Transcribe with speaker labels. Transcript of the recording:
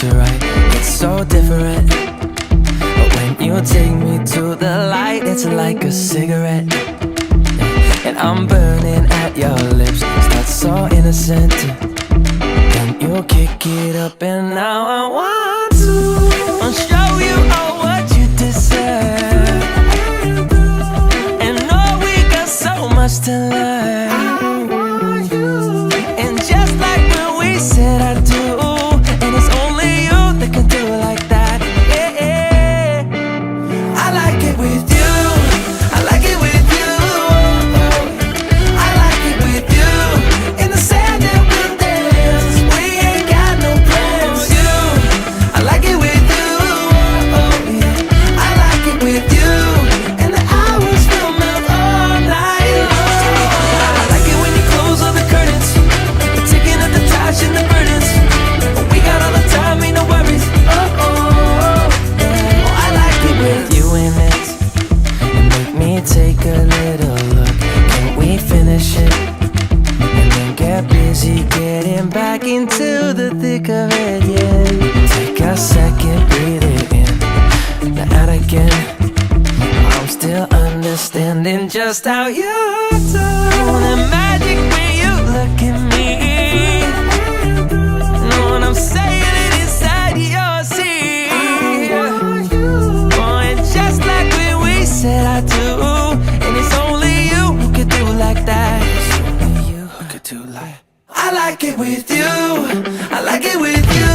Speaker 1: to right, it's so different. But when you take me to the light, it's like a cigarette. And I'm burning at your lips, start so innocent. Then you kick it up and now I want to show you all what you deserve. And know we got so much to learn. And just like when we said I do, and it's only you that can do it like that. Yeah, I like it with you, I like it with you, I like it with you. In the sand that we dance, we ain't got no plans. You, I like it with you, yeah. I like it with you, and the hours will melt all night long. I like it when you close all the curtains, you're taking up the touch and the burdens. We got all the time, ain't no worries. I like it with you in it, and make me take a little look. Can we finish it? And then get busy getting back into the thick of it, yeah. Take a second, breathe it in, now out again. I'm still understanding just how you do the magic when you look at me. Know what I'm saying? It inside your seat. Oh, and just like when we said I do, and it's only you who could do like that. It's only you who could do like. I like it with you, I like it with you.